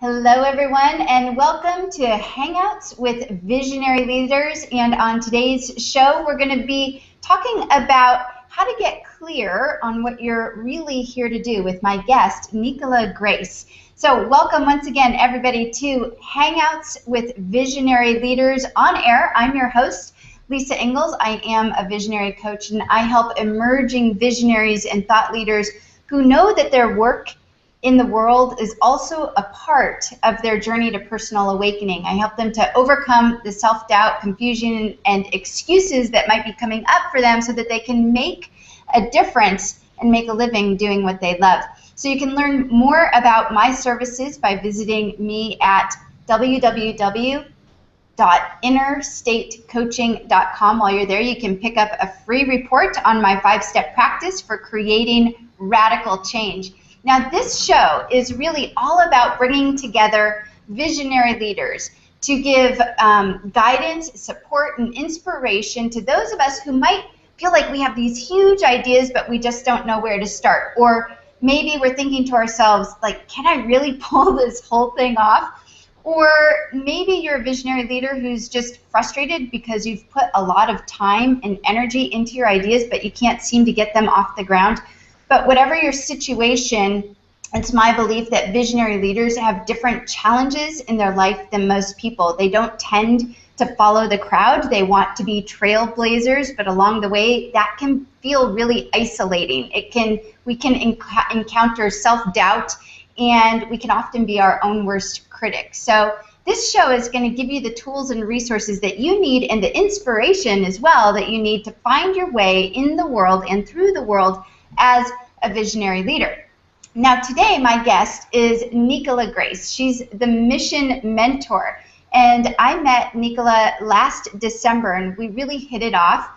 Hello, everyone, and welcome to Hangouts with Visionary Leaders. And on today's show, we're going to be talking about how to get clear on what you're really here to do with my guest, Nicola Grace. So welcome once again, everybody, to Hangouts with Visionary Leaders on air. I'm your host, Lisa Ingalls. I am a visionary coach, and I help emerging visionaries and thought leaders who know that their work in the world is also a part of their journey to personal awakening. I help them to overcome the self-doubt, confusion, and excuses that might be coming up for them so that they can make a difference and make a living doing what they love. So you can learn more about my services by visiting me at www.intersectcoaching.com. While you're there, you can pick up a free report on my 5-step practice for creating radical change. Now, this show is really all about bringing together visionary leaders to give guidance, support, and inspiration to those of us who might feel like we have these huge ideas, but we just don't know where to start. Or maybe we're thinking to ourselves, like, can I really pull this whole thing off? Or maybe you're a visionary leader who's just frustrated because you've put a lot of time and energy into your ideas, but you can't seem to get them off the ground. But whatever your situation, it's my belief that visionary leaders have different challenges in their life than most people. They don't tend to follow the crowd. They want to be trailblazers, but along the way, that can feel really isolating. We can encounter self-doubt, and we can often be our own worst critic. So this show is going to give you the tools and resources that you need, and the inspiration as well that you need to find your way in the world and through the world as a visionary leader. Now today my guest is Nicola Grace. She's the Mission Mentor, and I met Nicola last December and we really hit it off.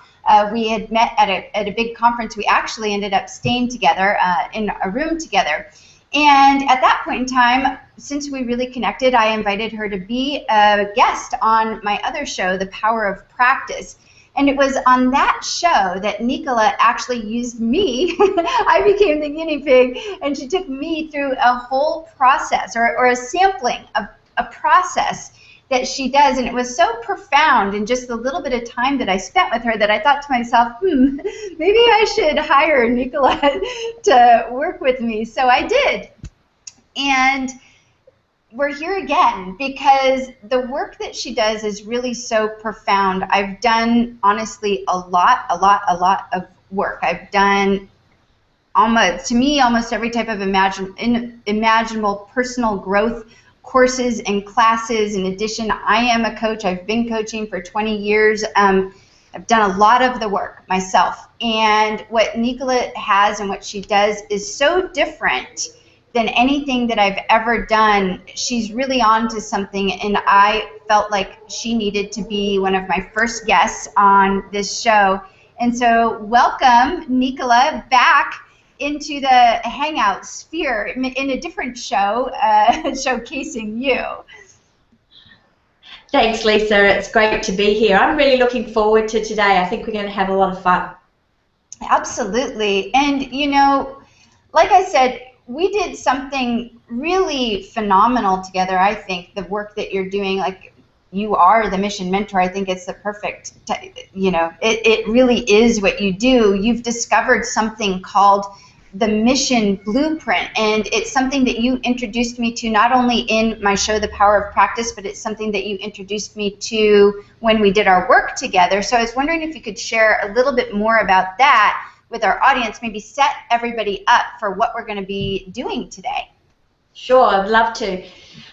We had met at a big conference. We actually ended up staying together in a room together, and at that point in time, since we really connected, I invited her to be a guest on my other show, The Power of Practice. And it was on that show that Nicola actually used me. I became the guinea pig, and she took me through a whole process, or a sampling of a process that she does. And it was so profound in just the little bit of time that I spent with her that I thought to myself, maybe I should hire Nicola to work with me. So I did. And we're here again because the work that she does is really so profound. I've done, honestly, a lot of work. I've done, almost every type of imaginable personal growth courses and classes. In addition, I am a coach. I've been coaching for 20 years. I've done a lot of the work myself. And what Nicola has and what she does is so different than anything that I've ever done. She's really on to something, and I felt like she needed to be one of my first guests on this show. And so welcome, Nicola, back into the Hangout sphere in a different show, showcasing you. Thanks, Lisa. It's great to be here. I'm really looking forward to today. I think we're going to have a lot of fun. Absolutely. And, you know, like I said, we did something really phenomenal together. I think the work that you're doing, like, you are the Mission Mentor. I think it's the perfect, it really is what you do. You've discovered something called the Mission Blueprint, and it's something that you introduced me to not only in my show, The Power of Practice, but it's something that you introduced me to when we did our work together. So I was wondering if you could share a little bit more about that with our audience, maybe set everybody up for what we're going to be doing today. Sure, I'd love to.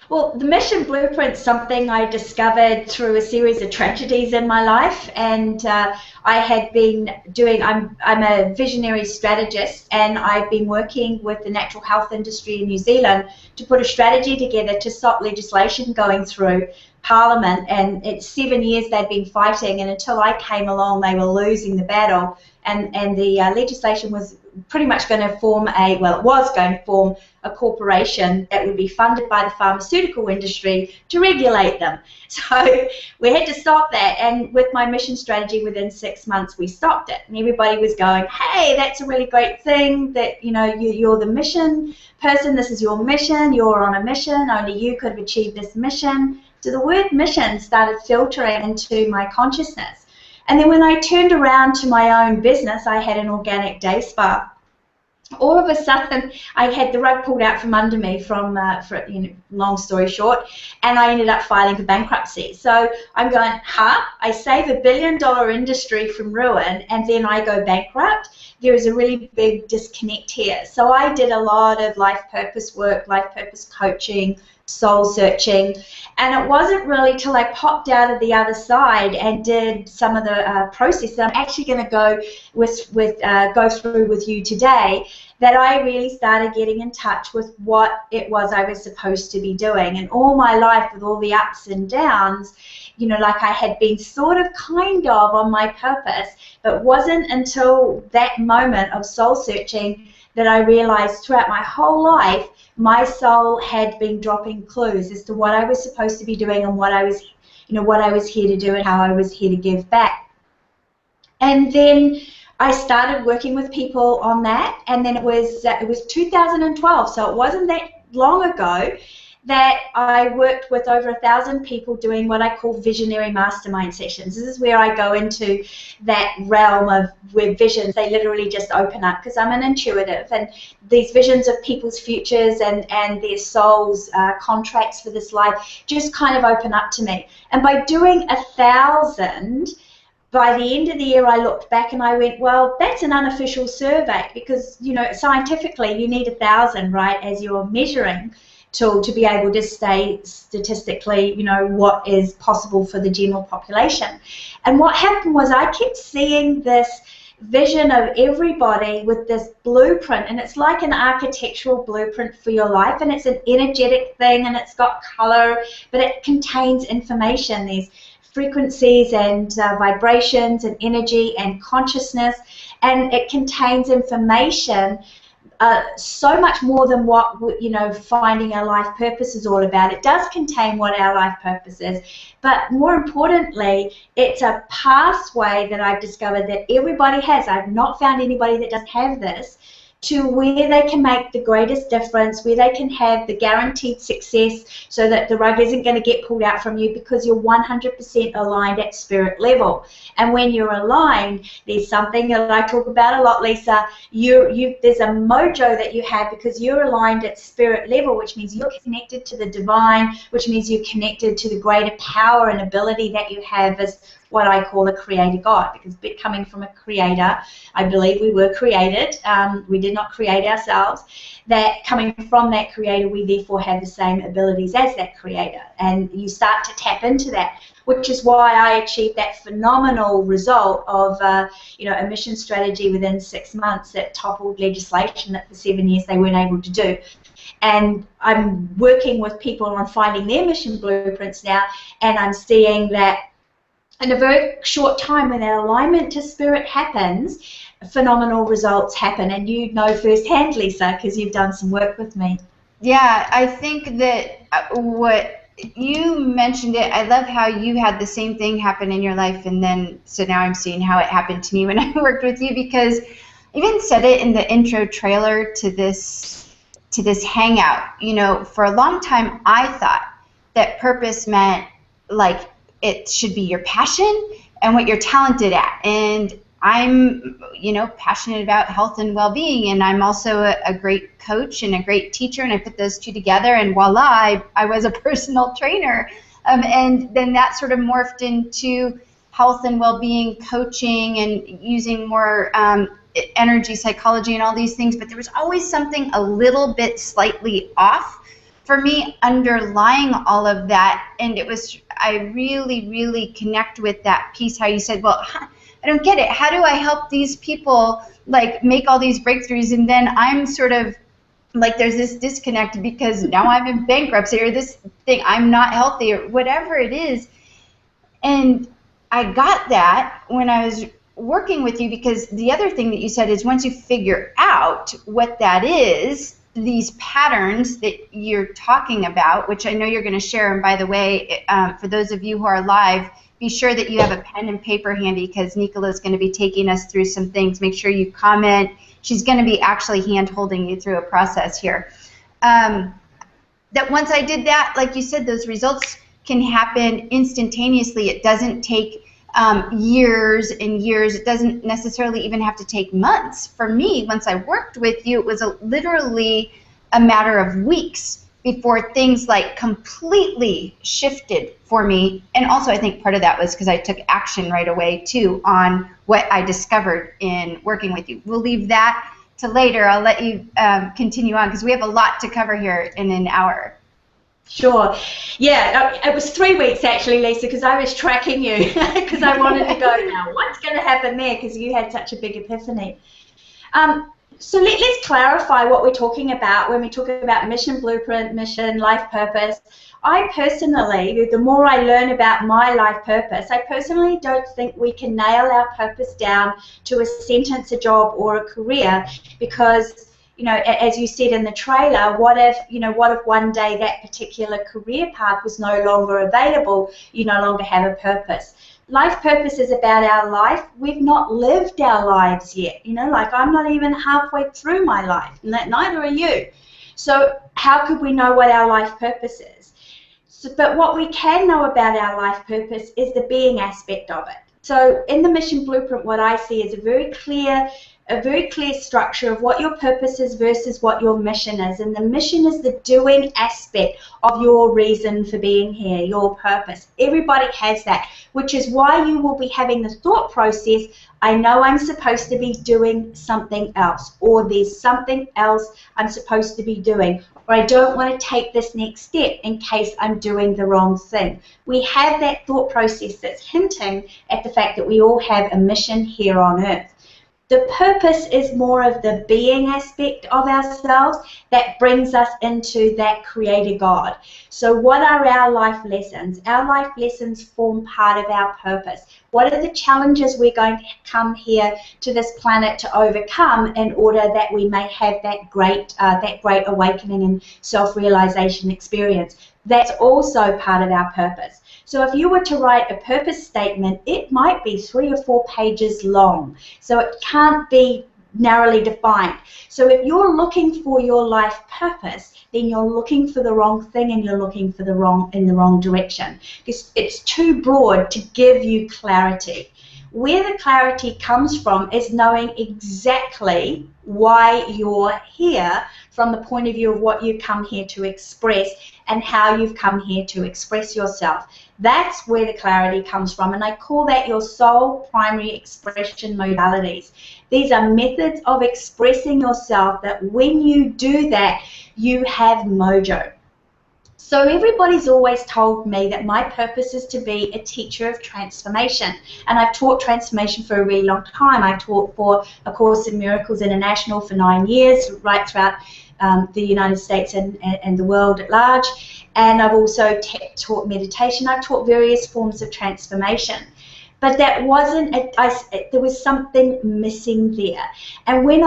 Well, the Mission Blueprint's something I discovered through a series of tragedies in my life, and I had been doing, I'm a visionary strategist, and I've been working with the natural health industry in New Zealand to put a strategy together to stop legislation going through Parliament, and it's 7 years they've been fighting, and until I came along they were losing the battle, and the legislation was pretty much going to form a, well, it was going to form a corporation that would be funded by the pharmaceutical industry to regulate them. So we had to stop that, and with my mission strategy, within 6 months we stopped it, and everybody was going, hey, that's a really great thing that, you know, you're the mission person, this is your mission, you're on a mission, only you could have achieved this mission. So the word mission started filtering into my consciousness. And then when I turned around to my own business, I had an organic day spa. All of a sudden, I had the rug pulled out from under me from, you know, long story short, and I ended up filing for bankruptcy. So I'm going, I save $1 billion industry from ruin, and then I go bankrupt? There is a really big disconnect here. So I did a lot of life purpose work, life purpose coaching, soul searching, and it wasn't really till I popped out of the other side and did some of the process that I'm actually going to go go through with you today, that I really started getting in touch with what it was I was supposed to be doing. And all my life, with all the ups and downs, you know, like I had been sort of kind of on my purpose, but wasn't until that moment of soul searching that I realized throughout my whole life my soul had been dropping clues as to what I was supposed to be doing and what I was, you know, what I was here to do and how I was here to give back. And then I started working with people on that, and then it was 2012, so it wasn't that long ago that I worked with over 1,000 people doing what I call visionary mastermind sessions. This is where I go into that realm of where visions, they literally just open up, because I'm an intuitive, and these visions of people's futures and their souls' contracts for this life just kind of open up to me. And by doing 1,000, by the end of the year, I looked back and I went, well, that's an unofficial survey, because, you know, scientifically you need 1,000, right, as your measuring tool to be able to say statistically, you know, what is possible for the general population. And what happened was I kept seeing this vision of everybody with this blueprint, and it's like an architectural blueprint for your life, and it's an energetic thing, and it's got color, but it contains information. There's frequencies and vibrations and energy and consciousness, and it contains information so much more than what, you know, finding our life purpose is all about. It does contain what our life purpose is, but more importantly, it's a pathway that I've discovered that everybody has. I've not found anybody that doesn't have this, to where they can make the greatest difference, where they can have the guaranteed success so that the rug isn't going to get pulled out from you, because you're 100% aligned at spirit level. And when you're aligned, there's something that I talk about a lot, Lisa. There's a mojo that you have because you're aligned at spirit level, which means you're connected to the divine, which means you're connected to the greater power and ability that you have as what I call a creator God, because coming from a creator, I believe we were created. We did not create ourselves. That coming from that creator, we therefore have the same abilities as that creator, and you start to tap into that, which is why I achieved that phenomenal result of you know, a mission strategy within 6 months that toppled legislation that for 7 years they weren't able to do. And I'm working with people on finding their mission blueprints now, and I'm seeing that in a very short time, when that alignment to spirit happens, phenomenal results happen. And you know firsthand, Lisa, because you've done some work with me. Yeah, I think that what you mentioned it, I love how you had the same thing happen in your life, and then so now I'm seeing how it happened to me when I worked with you, because I even said it in the intro trailer to this hangout. You know, for a long time I thought that purpose meant like it should be your passion and what you're talented at. And I'm, you know, passionate about health and well-being, and I'm also a great coach and a great teacher, and I put those two together, and voila, I was a personal trainer. And then that sort of morphed into health and well-being coaching and using more energy psychology and all these things, but there was always something a little bit slightly off for me underlying all of that. And it was, I really, really connect with that piece, how you said, well, I don't get it. How do I help these people like make all these breakthroughs? And then I'm sort of like, there's this disconnect because now I'm in bankruptcy, or this thing, I'm not healthy, or whatever it is. And I got that when I was working with you, because the other thing that you said is once you figure out what that is, these patterns that you're talking about, which I know you're going to share, and by the way, for those of you who are live, be sure that you have a pen and paper handy, because Nicola's going to be taking us through some things. Make sure you comment. She's going to be actually hand-holding you through a process here. That once I did that, like you said, those results can happen instantaneously. It doesn't take years and years. It doesn't necessarily even have to take months. For me, once I worked with you, it was literally a matter of weeks before things like completely shifted for me. And also I think part of that was because I took action right away too on what I discovered in working with you. We'll leave that to later. I'll let you continue on, because we have a lot to cover here in an hour. Sure. Yeah, it was 3 weeks actually, Lisa, because I was tracking you because I wanted to go now. What's going to happen there? Because you had such a big epiphany. So let's clarify what we're talking about when we talk about mission blueprint, mission, life purpose. I personally, the more I learn about my life purpose, I personally don't think we can nail our purpose down to a sentence, a job, or a career, because, you know, as you said in the trailer, what if one day that particular career path was no longer available, you no longer have a purpose. Life purpose is about our life. We've not lived our lives yet, you know, like I'm not even halfway through my life, and neither are you. So how could we know what our life purpose is? But what we can know about our life purpose is the being aspect of it. So in the mission blueprint, what I see is a very clear structure of what your purpose is versus what your mission is. And the mission is the doing aspect of your reason for being here, your purpose. Everybody has that, which is why you will be having the thought process, I know I'm supposed to be doing something else, or there's something else I'm supposed to be doing, or I don't want to take this next step in case I'm doing the wrong thing. We have that thought process that's hinting at the fact that we all have a mission here on earth. The purpose is more of the being aspect of ourselves that brings us into that Creator God. So what are our life lessons? Our life lessons form part of our purpose. What are the challenges we're going to come here to this planet to overcome in order that we may have that great awakening and self-realization experience? That's also part of our purpose. So if you were to write a purpose statement, it might be 3 or 4 pages long. So it can't be narrowly defined. So if you're looking for your life purpose, then you're looking for the wrong thing, and you're looking for the wrong direction, because it's too broad to give you clarity. Where the clarity comes from is knowing exactly why you're here from the point of view of what you come here to express and how you've come here to express yourself. That's where the clarity comes from, and I call that your soul primary expression modalities. These are methods of expressing yourself that when you do that, you have mojo. So everybody's always told me that my purpose is to be a teacher of transformation, and I've taught transformation for a really long time. I taught for A Course in Miracles International for 9 years, right throughout the United States and the world at large, and I've also taught meditation. I've taught various forms of transformation. But that wasn't, there was something missing there. And when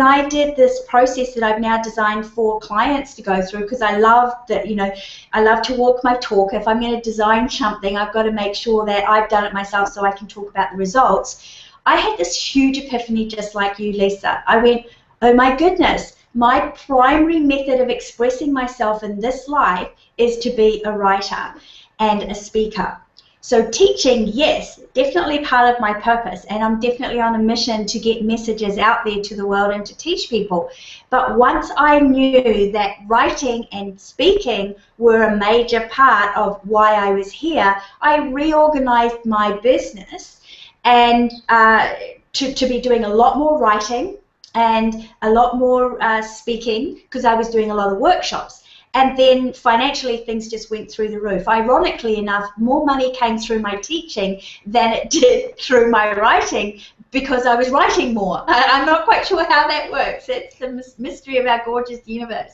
I did this process that I've now designed for clients to go through, because I love that, you know, I love to walk my talk. If I'm going to design something, I've got to make sure that I've done it myself so I can talk about the results. I had this huge epiphany just like you, Lisa. I went, oh my goodness, my primary method of expressing myself in this life is to be a writer and a speaker. So teaching, yes, definitely part of my purpose, and I'm definitely on a mission to get messages out there to the world and to teach people. But once I knew that writing and speaking were a major part of why I was here, I reorganized my business and to be doing a lot more writing and a lot more speaking, because I was doing a lot of workshops. And then financially, things just went through the roof. Ironically enough, more money came through my teaching than it did through my writing, because I was writing more. I'm not quite sure how that works. It's the mystery of our gorgeous universe.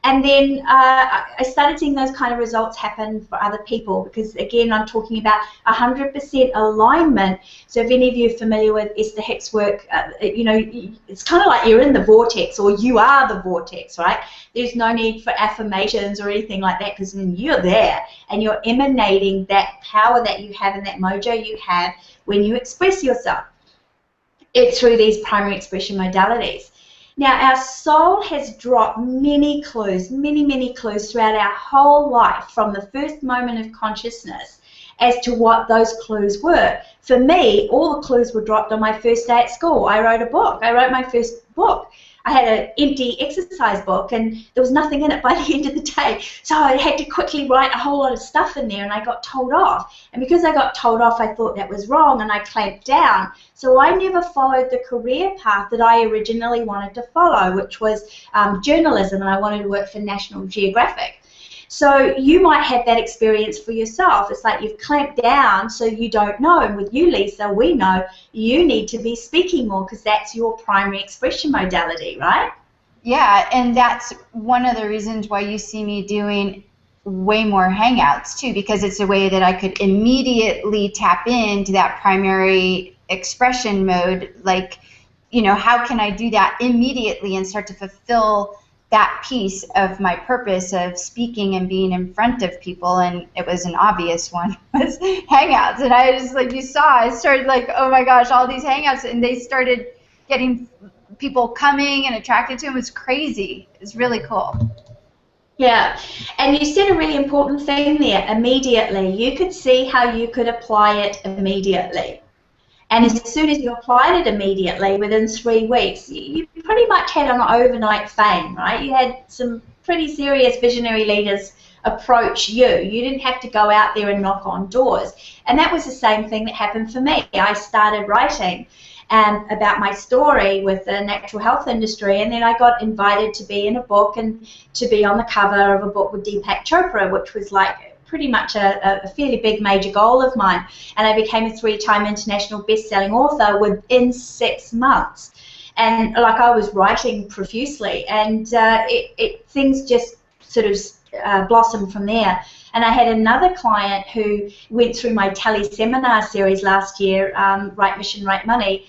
And then I started seeing those kind of results happen for other people because, again, I'm talking about 100% alignment. So if any of you are familiar with Esther Hicks' work, you know, it's kind of like you're in the vortex, or you are the vortex, right? There's no need for affirmations or anything like that because you're there and you're emanating that power that you have and that mojo you have when you express yourself. It's through these primary expression modalities. Now, our soul has dropped many clues, many clues throughout our whole life from the first moment of consciousness as to what those clues were. For me, all the clues were dropped on my first day at school. I wrote a book. I wrote my first book. I had an empty exercise book and there was nothing in it by the end of the day. So I had to quickly write a whole lot of stuff in there and I got told off. And because I got told off, I thought that was wrong and I clamped down. So I never followed the career path that I originally wanted to follow, which was journalism, and I wanted to work for National Geographic. So you might have that experience for yourself. It's like you've clamped down so you don't know. And with you, Lisa, we know you need to be speaking more because that's your primary expression modality, right? Yeah, and that's one of the reasons why you see me doing way more hangouts too, because it's a way that I could immediately tap into that primary expression mode. Like, you know, how can I do that immediately and start to fulfill that piece of my purpose of speaking and being in front of people? And it was an obvious one, was hangouts. And I just, like you saw, I started like, oh my gosh, all these hangouts, and they started getting people coming and attracted to them. It was crazy. It was really cool. Yeah, and you said a really important thing there, immediately. You could see how you could apply it immediately. And as soon as you applied it immediately, within 3 weeks, you pretty much had an overnight fame, right? You had some pretty serious visionary leaders approach you. You didn't have to go out there and knock on doors. And that was the same thing that happened for me. I started writing about my story with the natural health industry, and then I got invited to be in a book and to be on the cover of a book with Deepak Chopra, which was like pretty much a fairly big major goal of mine. And I became a 3-time international best-selling author within 6 months. And like I was writing profusely, and things just sort of blossomed from there. And I had another client who went through my tele-seminar series last year, Right Mission, Right Money,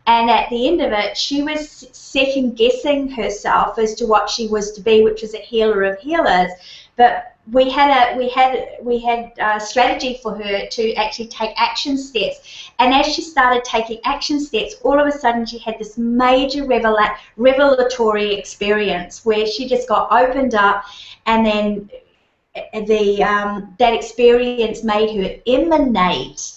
and at the end of it, she was second-guessing herself as to what she was to be, which was a healer of healers. But we had a strategy for her to actually take action steps. And as she started taking action steps, all of a sudden she had this major revelatory experience where she just got opened up, and then that experience made her emanate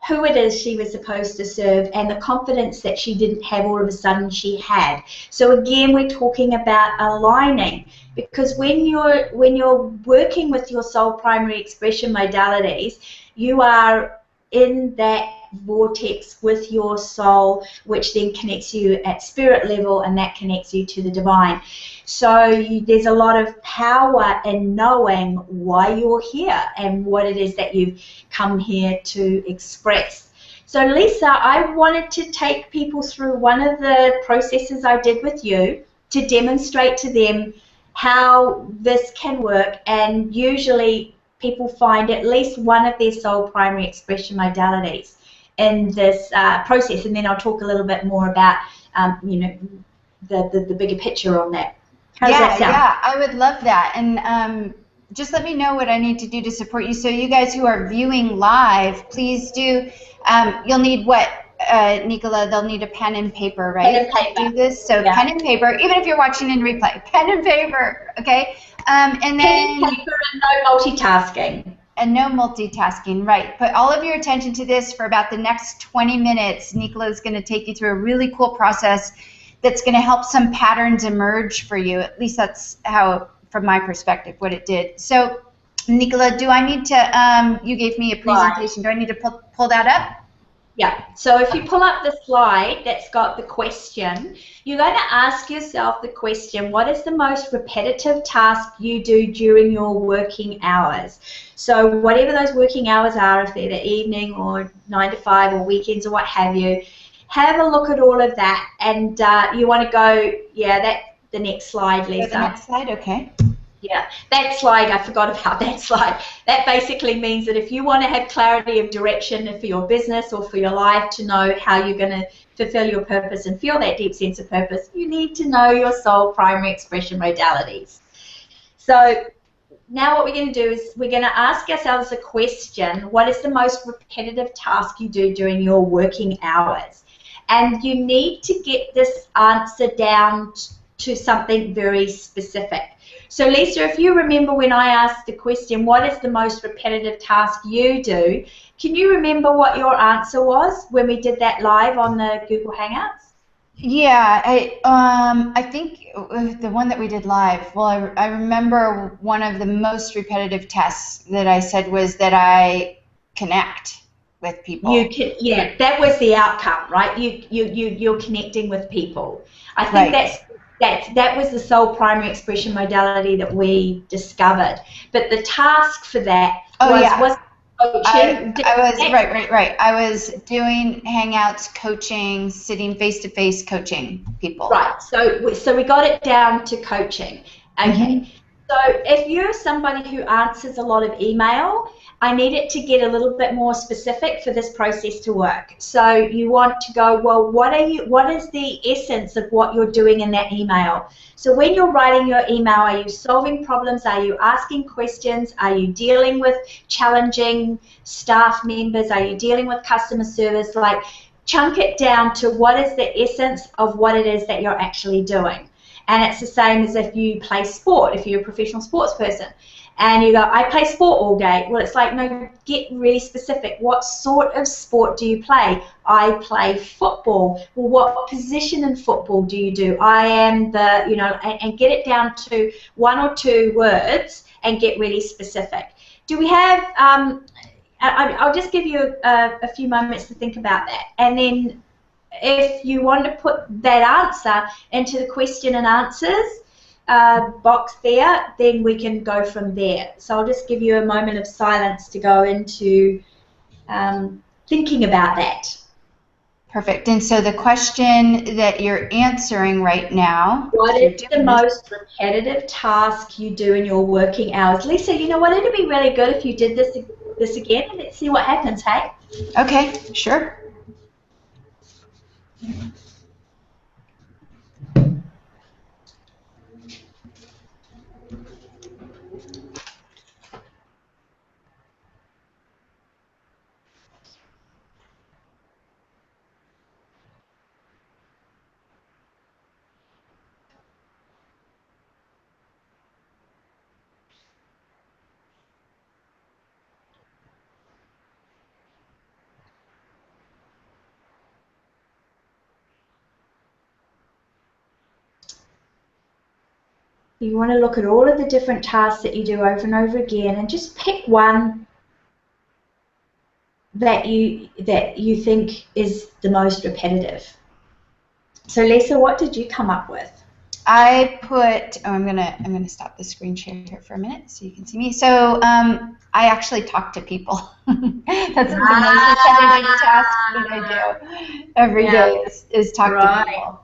who it is she was supposed to serve, and the confidence that she didn't have all of a sudden she had. So again, we're talking about aligning, because when you're working with your soul primary expression modalities, you are in that vortex with your soul, which then connects you at spirit level, and that connects you to the divine. So there's a lot of power in knowing why you're here and what it is that you've come here to express. So Lisa, I wanted to take people through one of the processes I did with you to demonstrate to them how this can work, and usually people find at least one of their soul primary expression modalities in this process, and then I'll talk a little bit more about the bigger picture on that. How does that sound? Yeah, I would love that. And just let me know what I need to do to support you. So you guys who are viewing live, please do. You'll need what, Nicola? They'll need a pen and paper, right? Pen and paper. To do this. So yeah. Pen and paper, even if you're watching in replay, pen and paper, okay? And then pen and paper and no multitasking. And no multitasking, right. Put all of your attention to this for about the next 20 minutes. Nicola is going to take you through a really cool process that's going to help some patterns emerge for you. At least that's how, from my perspective, what it did. So, Nicola, do I need to, you gave me a presentation. Do I need to pull that up? Yeah. So if you pull up the slide that's got the question, you're going to ask yourself the question, what is the most repetitive task you do during your working hours? So whatever those working hours are, if they're the evening or 9 to 5 or weekends or what have you, have a look at all of that, and you want to go, the next slide, Lisa. The next slide, okay. Yeah, that slide, I forgot about that slide. That basically means that if you want to have clarity of direction for your business or for your life, to know how you're going to fulfill your purpose and feel that deep sense of purpose, you need to know your soul primary expression modalities. So now what we're going to do is we're going to ask ourselves a question: what is the most repetitive task you do during your working hours? And you need to get this answer down to something very specific. So Lisa, if you remember when I asked the question, what is the most repetitive task you do, can you remember what your answer was when we did that live on the Google Hangouts? Yeah, I think the one that we did live, well, I remember one of the most repetitive tests that I said was that I connect with people. Yeah, that was the outcome, right? You're connecting with people. I think that was the sole primary expression modality that we discovered. But the task for that was coaching. Right. I was doing hangouts, coaching, sitting face-to-face coaching people. Right. So we got it down to coaching. Okay. Mm-hmm. So if you're somebody who answers a lot of email, I need it to get a little bit more specific for this process to work. So you want to go, well, what is the essence of what you're doing in that email? So when you're writing your email, are you solving problems? Are you asking questions? Are you dealing with challenging staff members? Are you dealing with customer service? Like, chunk it down to what is the essence of what it is that you're actually doing. And it's the same as if you play sport, if you're a professional sports person. And you go, I play sport all day. Well, it's like, no, get really specific. What sort of sport do you play? I play football. Well, what position in football do you do? I am the, and get it down to one or two words and get really specific. Do we have, I'll just give you a few moments to think about that. And then if you want to put that answer into the question and answers box there, then we can go from there. So I'll just give you a moment of silence to go into thinking about that. Perfect. And so the question that you're answering right now... What is the most repetitive task you do in your working hours? Lisa, you know what? It'd be really good if you did this again, and let's see what happens, hey? Okay, sure. You want to look at all of the different tasks that you do over and over again, and just pick one that you think is the most repetitive. So Lisa, what did you come up with? I put, I'm gonna stop the screen share here for a minute so you can see me. So I actually talk to people. That's the most repetitive task that I do every day is talk to people.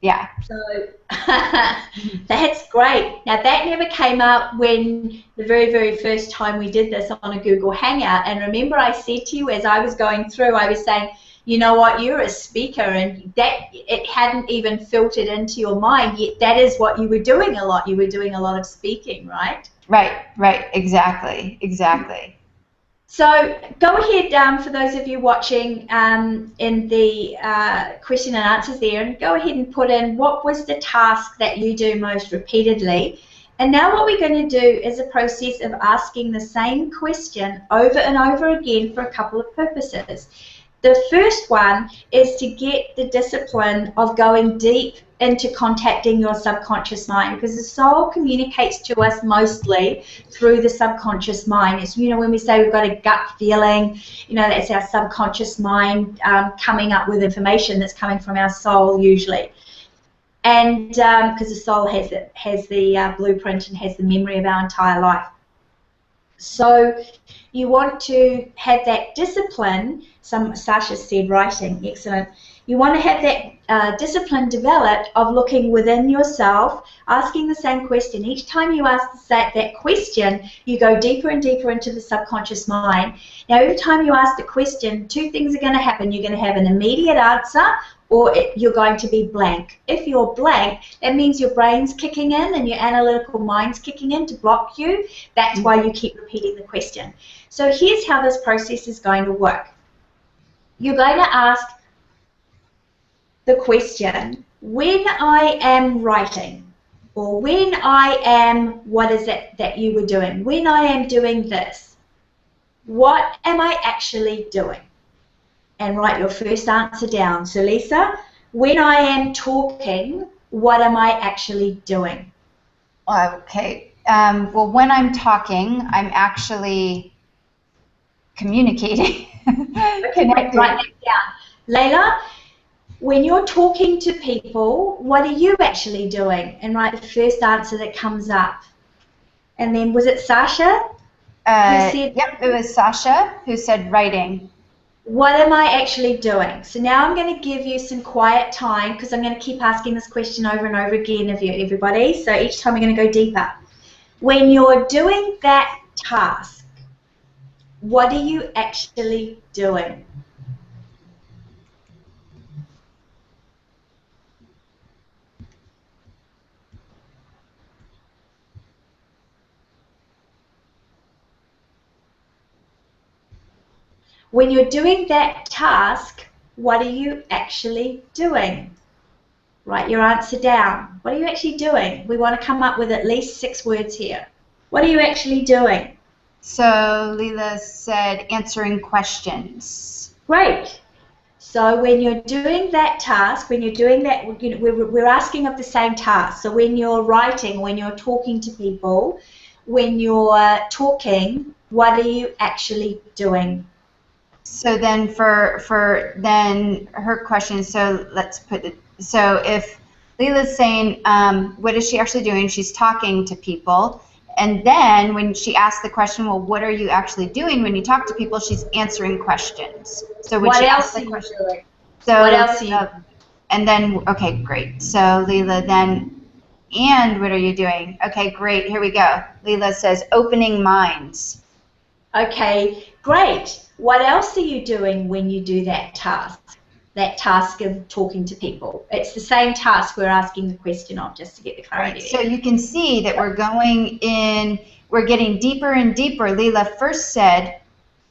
Yeah. So that's great. Now that never came up when the very, very first time we did this on a Google Hangout. And remember, I said to you as I was going through, I was saying, you know what, you're a speaker, and that it hadn't even filtered into your mind yet. That is what you were doing a lot. You were doing a lot of speaking, right? Right. Exactly. So go ahead, for those of you watching in the question and answers there, and go ahead and put in what was the task that you do most repeatedly. And now what we're going to do is a process of asking the same question over and over again for a couple of purposes. The first one is to get the discipline of going deep into contacting your subconscious mind, because the soul communicates to us mostly through the subconscious mind. It's, when we say we've got a gut feeling, that's our subconscious mind coming up with information that's coming from our soul usually. And because the soul has the blueprint and has the memory of our entire life. So you want to have that discipline. Sasha said writing, excellent. You want to have that discipline developed of looking within yourself, asking the same question. Each time you ask that question, you go deeper and deeper into the subconscious mind. Now, every time you ask the question, two things are going to happen. You're going to have an immediate answer, or you're going to be blank. If you're blank, that means your brain's kicking in and your analytical mind's kicking in to block you. That's why you keep repeating the question. So here's how this process is going to work. You're going to ask the question, when I am writing, or when I am, what is it that you were doing? When I am doing this, what am I actually doing? And write your first answer down. So Lisa, when I am talking, what am I actually doing? Okay. Well, when I'm talking, I'm actually communicating. Okay, write that down. Leila, when you're talking to people, what are you actually doing? And write the first answer that comes up. And then, was it Sasha? Yep, it was Sasha who said writing. What am I actually doing? So now I'm going to give you some quiet time because I'm going to keep asking this question over and over again of you, everybody. So each time we're going to go deeper. When you're doing that task, what are you actually doing? When you're doing that task, what are you actually doing? Write your answer down. What are you actually doing? We want to come up with at least 6 words here. What are you actually doing? So Leila said answering questions. Great. So when you're doing that task, when you're doing that, we're asking of the same task. So when you're writing, when you're talking to people, when you're talking, what are you actually doing? So then for then her question, so let's put it, so if Leila's saying, what is she actually doing? She's talking to people. And then when she asks the question, well, what are you actually doing when you talk to people? She's answering questions. So when she asks the question, so what else are you doing? And then, okay, great. So Leila then, and what are you doing? Okay, great. Here we go. Leila says, opening minds. Okay, great. What else are you doing when you do that task of talking to people? It's the same task we're asking the question of, just to get the clarity. Right. So you can see that we're going in, we're getting deeper and deeper. Leila first said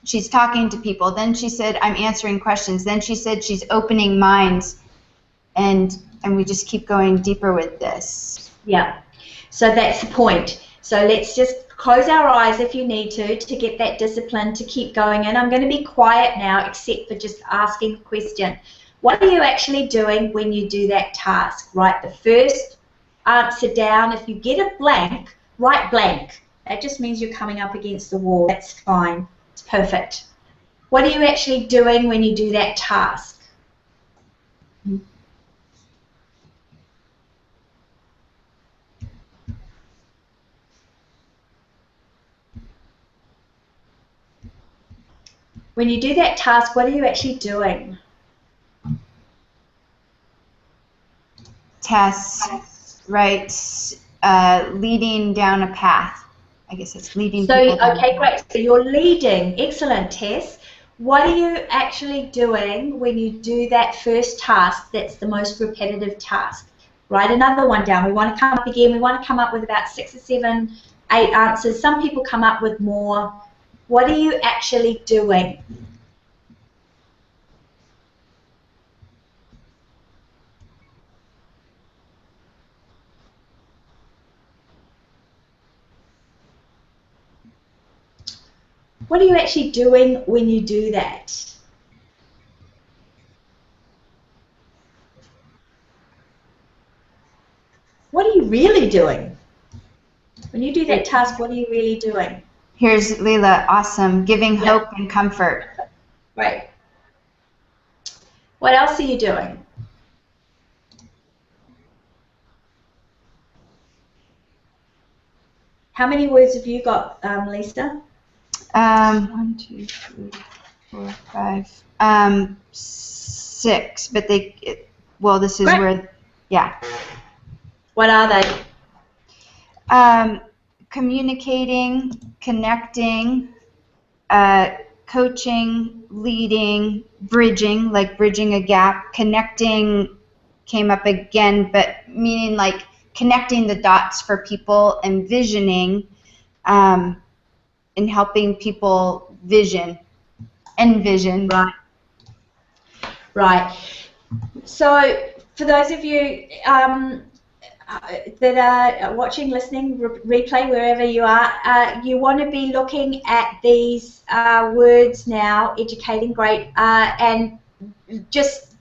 she's talking to people. Then she said, I'm answering questions. Then she said she's opening minds. And we just keep going deeper with this. Yeah. So that's the point. So let's just close our eyes if you need to get that discipline to keep going. And I'm going to be quiet now except for just asking the question. What are you actually doing when you do that task? Write the first answer down. If you get a blank, write blank. That just means you're coming up against the wall. That's fine. It's perfect. What are you actually doing when you do that task? When you do that task, what are you actually doing? Tess, right, leading down a path. I guess it's leading so, people down. Okay, great. So you're leading. Excellent, Tess. What are you actually doing when you do that first task that's the most repetitive task? Write another one down. We want to come up again. We want to come up with about 6 or 7, 8 answers. Some people come up with more. What are you actually doing? What are you actually doing when you do that? What are you really doing? When you do that task, what are you really doing? Here's Leila, awesome, giving hope and comfort. Right. What else are you doing? How many words have you got, Lisa? 1, 2, 3, 4, 5, 6, but this is where, yeah. What are they? Communicating, connecting, coaching, leading, bridging, like bridging a gap. Connecting came up again, but meaning like connecting the dots for people, and visioning, and helping people envision. Right. Right. So for those of you that are watching, listening, replay, wherever you are, you want to be looking at these words now, educating, great, and just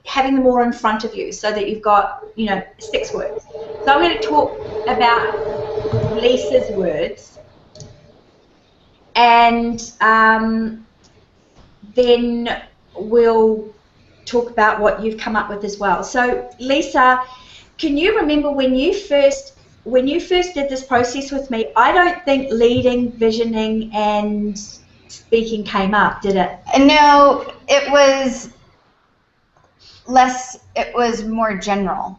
having them all in front of you so that you've got, 6 words. So I'm going to talk about Lisa's words, and then we'll talk about what you've come up with as well. So Lisa, can you remember when you first did this process with me? I don't think leading, visioning, and speaking came up, did it? No, it was less. It was more general.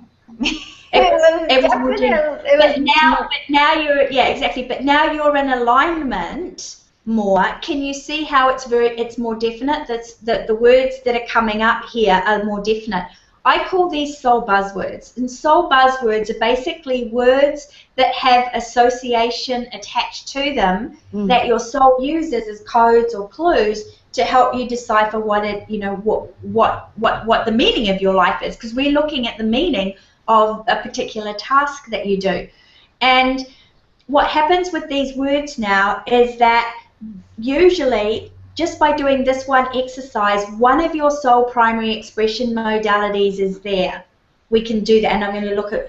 It was more general. But now you're exactly. But now you're in alignment more. Can you see how it's more definite? That the words that are coming up here are more definite. I call these soul buzzwords, and soul buzzwords are basically words that have association attached to them that your soul uses as codes or clues to help you decipher what the meaning of your life is, because we're looking at the meaning of a particular task that you do. And what happens with these words now is that usually, just by doing this one exercise, one of your soul primary expression modalities is there. We can do that, and I'm going to look at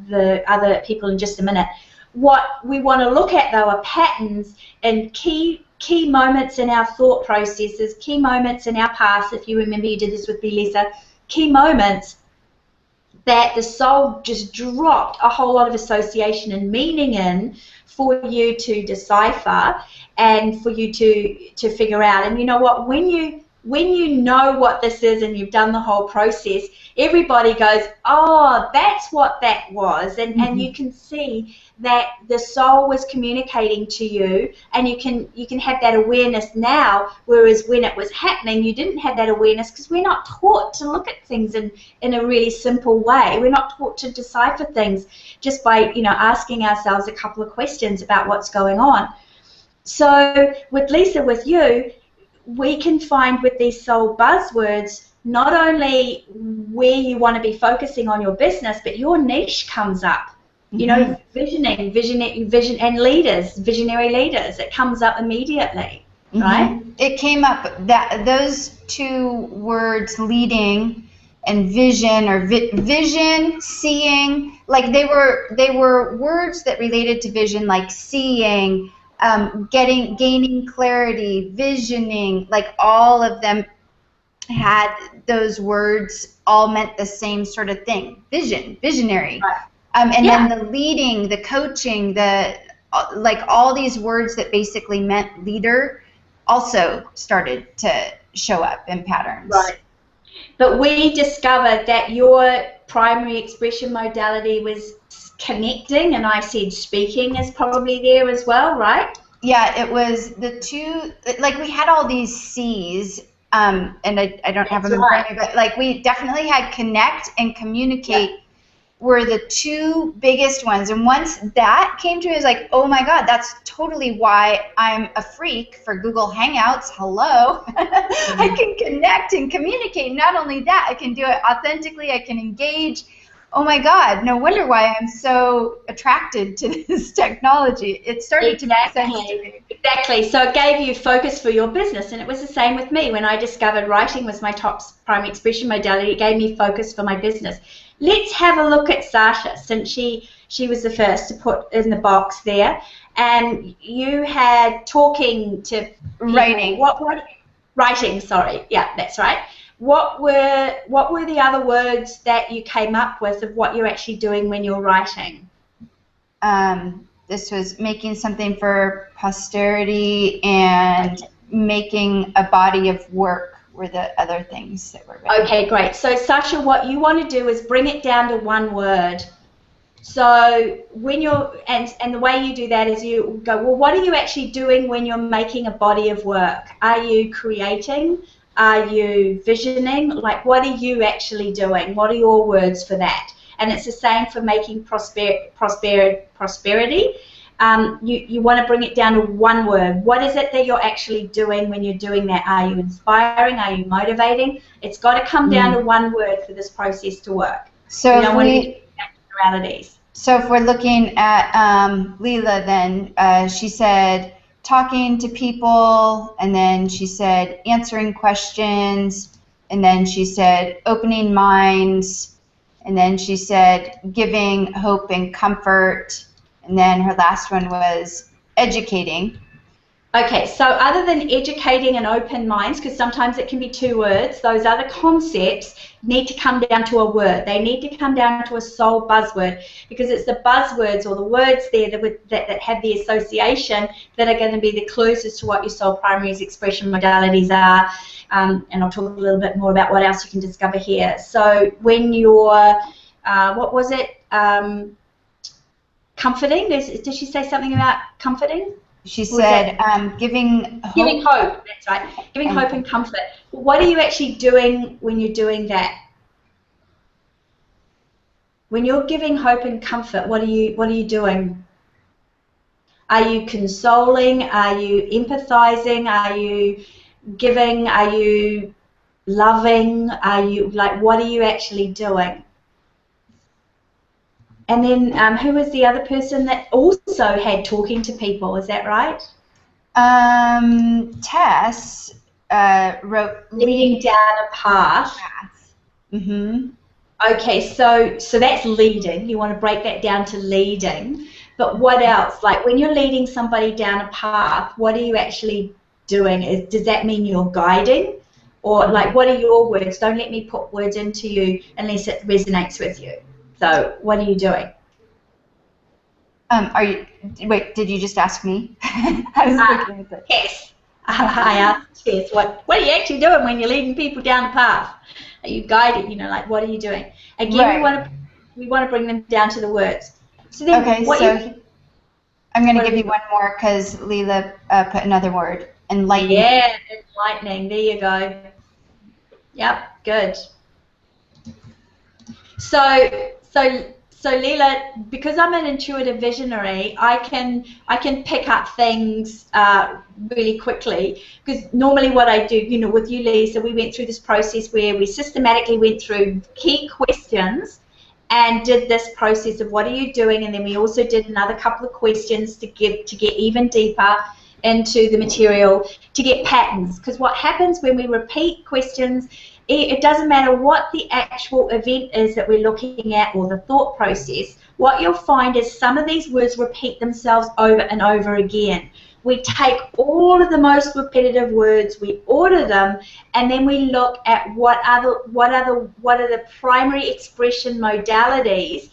the other people in just a minute. What we want to look at, though, are patterns and key moments in our thought processes, key moments in our past. If you remember, you did this with me, Lisa. Key moments that the soul just dropped a whole lot of association and meaning in for you to decipher and for you to figure out. And you know what? When you know what this is and you've done the whole process, everybody goes, oh, that's what that was. And you can see that the soul was communicating to you, and you can have that awareness now, whereas when it was happening, you didn't have that awareness, because we're not taught to look at things in a really simple way. We're not taught to decipher things just by, asking ourselves a couple of questions about what's going on. So with Lisa, with you, we can find with these soul buzzwords not only where you want to be focusing on your business, but your niche comes up. Vision and leaders, visionary leaders. It comes up immediately, right? It came up that those 2 words, leading and vision, or vision, seeing, like they were words that related to vision, like seeing, gaining clarity, visioning, like all of them had those words, all meant the same sort of thing. Visionary. Right. And then the leading, the coaching, like all these words that basically meant leader also started to show up in patterns. Right. But we discovered that your primary expression modality was connecting, and I said speaking is probably there as well, right? Yeah, it was the 2, like we had all these C's, and I don't have them in front of me, but like we definitely had connect and communicate were the 2 biggest ones. And once that came to me, I was like, oh my God, that's totally why I'm a freak for Google Hangouts. Hello. I can connect and communicate. Not only that, I can do it authentically. I can engage. Oh my God, no wonder why I'm so attracted to this technology. It started to make sense to me. Exactly. So it gave you focus for your business, and it was the same with me. When I discovered writing was my top primary expression modality, it gave me focus for my business. Let's have a look at Sasha, since she was the first to put in the box there, and you had talking to people. Writing. Writing, sorry. Yeah, that's right. What were the other words that you came up with of what you're actually doing when you're writing? This was making something for posterity and making a body of work were the other things that were written. Okay, great. So Sasha, what you want to do is bring it down to one word. So when you're, and the way you do that is you go, well, what are you actually doing when you're making a body of work? Are you creating? Are you visioning? Like, what are you actually doing? What are your words for that? And it's the same for making prosperity. You want to bring it down to one word. What is it that you're actually doing when you're doing that? Are you inspiring? Are you motivating? It's got to come down to one word for this process to work. So you don't want to get generalities. So if we're looking at Leila, then she said talking to people, and then she said answering questions, and then she said opening minds, and then she said giving hope and comfort, and then her last one was educating. Okay, so other than educating and open minds, because sometimes it can be two words, those other concepts need to come down to a word. They need to come down to a sole buzzword, because it's the buzzwords or the words there that have the association that are going to be the clues as to what your soul primaries expression modalities are. And I'll talk a little bit more about what else you can discover here. So when you're, what was it? Comforting? Did she say something about comforting? She said giving hope. Giving hope, that's right. Giving hope and comfort. What are you actually doing when you're doing that? When you're giving hope and comfort, what are you doing? Are you consoling? Are you empathizing? Are you giving? Are you loving? Are you, like, what are you actually doing? And then who was the other person that also had talking to people? Is that right? Tess wrote leading down a path. Mm-hmm. Okay, so that's leading. You want to break that down to leading. But what else? Like when you're leading somebody down a path, what are you actually doing? Does that mean you're guiding? Or like, what are your words? Don't let me put words into you unless it resonates with you. So what are you doing? Wait, did you just ask me? I was looking at it. Yes. I asked Tess, what are you actually doing when you're leading people down the path? Are you guiding? You know, like, what are you doing? Again, right. we want to bring them down to the words. So then, okay, I'm going to give you one more because Leila put another word, enlightening. Yeah, enlightening. There you go. Yep, good. So Leila, because I'm an intuitive visionary, I can pick up things really quickly. Because normally what I do, you know, with you, Lisa, we went through this process where we systematically went through key questions and did this process of what are you doing, and then we also did another couple of questions to get even deeper into the material to get patterns. Because what happens when we repeat questions, it doesn't matter what the actual event is that we're looking at or the thought process, what you'll find is some of these words repeat themselves over and over again. We take all of the most repetitive words, we order them, and then we look at what are the primary expression modalities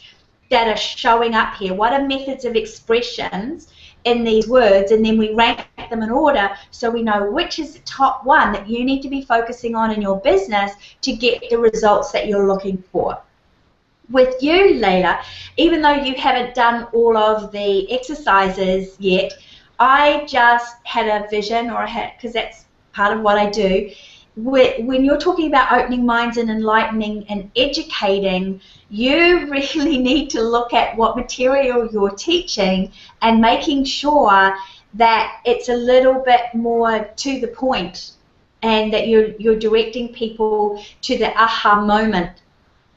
that are showing up here. What are methods of expressions in these words, and then we rank them in order so we know which is the top one that you need to be focusing on in your business to get the results that you're looking for. With you, Leila, even though you haven't done all of the exercises yet, I just had a vision, because that's part of what I do. When you're talking about opening minds and enlightening and educating, you really need to look at what material you're teaching and making sure that it's a little bit more to the point and that you're directing people to the aha moment.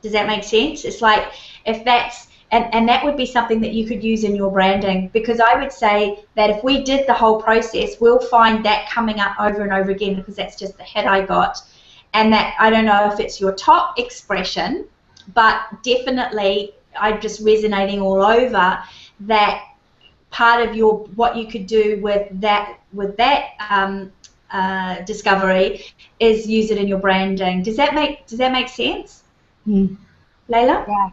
Does that make sense? It's like if that's, and that would be something that you could use in your branding, because I would say that if we did the whole process, we'll find that coming up over and over again, because that's just the hit I got. And that, I don't know if it's your top expression, but definitely I'm just resonating all over that part of what you could do with that discovery is use it in your branding. Does that make sense? Mm. Leila? Yeah.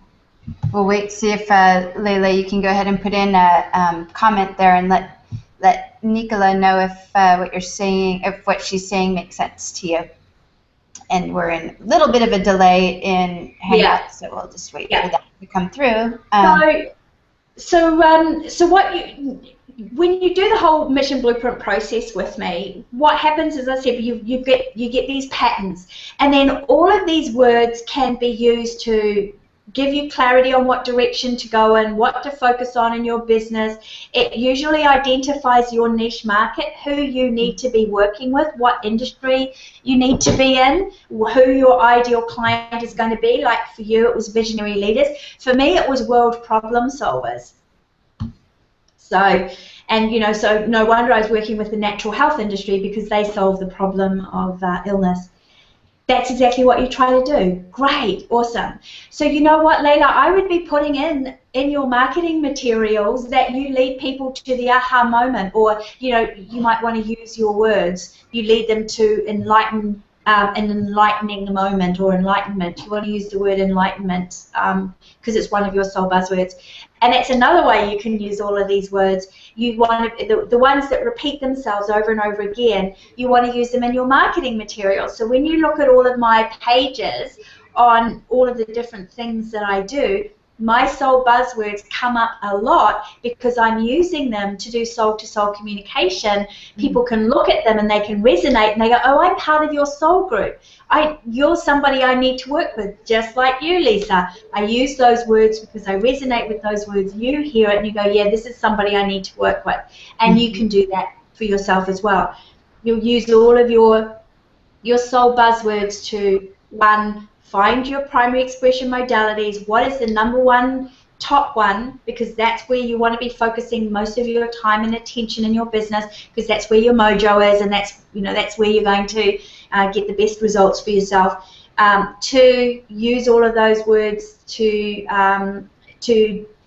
We'll wait to see if Leila, you can go ahead and put in a comment there and let let Nicola know if what you're saying, if what she's saying makes sense to you. And we're in a little bit of a delay in Hangouts, so we'll just wait for that to come through. So what when you do the whole mission blueprint process with me, what happens is, as I said, you get these patterns, and then all of these words can be used to give you clarity on what direction to go in, what to focus on in your business. It usually identifies your niche market, who you need to be working with, what industry you need to be in, who your ideal client is going to be. Like for you, it was visionary leaders. For me, it was world problem solvers. So, and you know, so no wonder I was working with the natural health industry, because they solve the problem of illness. That's exactly what you try to do. Great, awesome. So you know what, Leila, I would be putting in your marketing materials that you lead people to the aha moment, or you know, you might want to use your words. You lead them to an enlightening moment or enlightenment. You want to use the word enlightenment because it's one of your soul buzzwords. And that's another way you can use all of these words. You want to, the ones that repeat themselves over and over again, you want to use them in your marketing materials. So when you look at all of my pages on all of the different things that I do, my soul buzzwords come up a lot because I'm using them to do soul-to-soul communication. People can look at them and they can resonate, and they go, oh, I'm part of your soul group. You're somebody I need to work with, just like you, Lisa. I use those words because I resonate with those words. You hear it and you go, yeah, this is somebody I need to work with. And you can do that for yourself as well. You'll use all of your soul buzzwords to, one, find your primary expression modalities. What is the number one, top one? Because that's where you want to be focusing most of your time and attention in your business, because that's where your mojo is, and that's, you know, that's where you're going to get the best results for yourself. Two, use all of those words to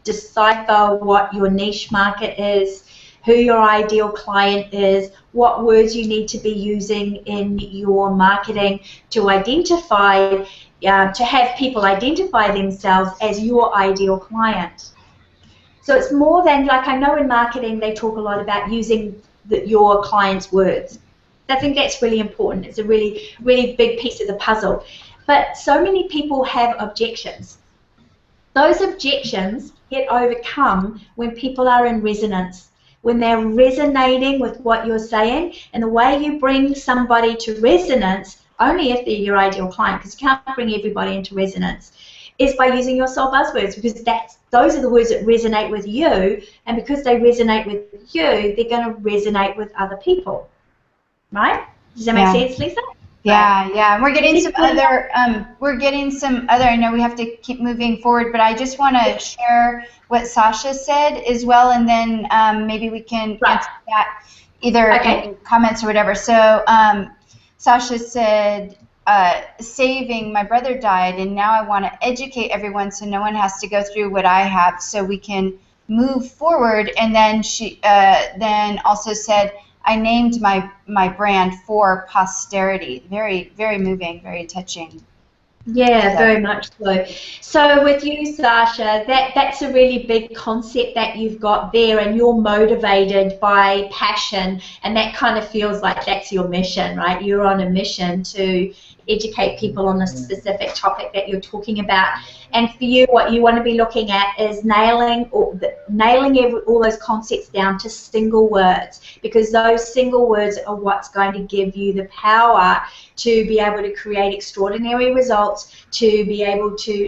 decipher what your niche market is, who your ideal client is, what words you need to be using in your marketing to identify, to have people identify themselves as your ideal client. So it's more than, like, I know in marketing they talk a lot about using your client's words. I think that's really important. It's a really, really big piece of the puzzle. But so many people have objections. Those objections get overcome when people are in resonance, when they're resonating with what you're saying. And the way you bring somebody to resonance, only if they're your ideal client, because you can't bring everybody into resonance, is by using your soul buzzwords, because those are the words that resonate with you, and because they resonate with you, they're going to resonate with other people, right? Does that make sense, Lisa? Yeah. We're getting some other. I know we have to keep moving forward, but I just want to share what Sasha said as well, and then maybe we can answer that either in comments or whatever. So Sasha said, saving, my brother died, and now I want to educate everyone so no one has to go through what I have, so we can move forward. And then she then also said, I named my brand for posterity. Very, very moving, very touching. Yeah, very much so. So with you, Sasha, that's a really big concept that you've got there, and you're motivated by passion, and that kind of feels like that's your mission, right? You're on a mission to educate people on the specific topic that you're talking about. And for you, what you want to be looking at is nailing all those concepts down to single words, because those single words are what's going to give you the power to be able to create extraordinary results, to be able to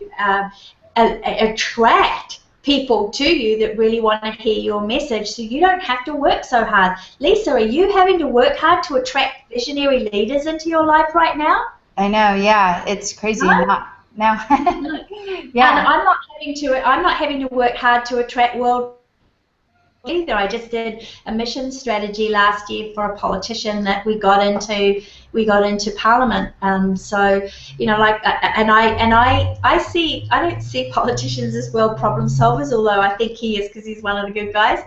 attract people to you that really want to hear your message, so you don't have to work so hard. Lisa, are you having to work hard to attract visionary leaders into your life right now? I know, yeah, it's crazy. No. Yeah. And I'm not having to work hard to attract world either. I just did a mission strategy last year for a politician that we got into Parliament. So, you know, like, I don't see politicians as world problem solvers, although I think he is, because he's one of the good guys.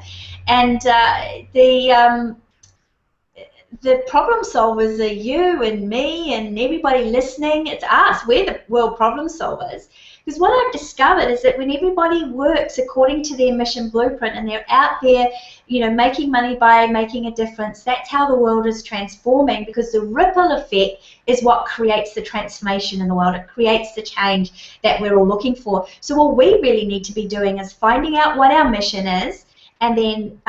And the problem solvers are you and me and everybody listening. It's us. We're the world problem solvers. Because what I've discovered is that when everybody works according to their mission blueprint and they're out there, you know, making money by making a difference, that's how the world is transforming, because the ripple effect is what creates the transformation in the world. It creates the change that we're all looking for. So what we really need to be doing is finding out what our mission is, and then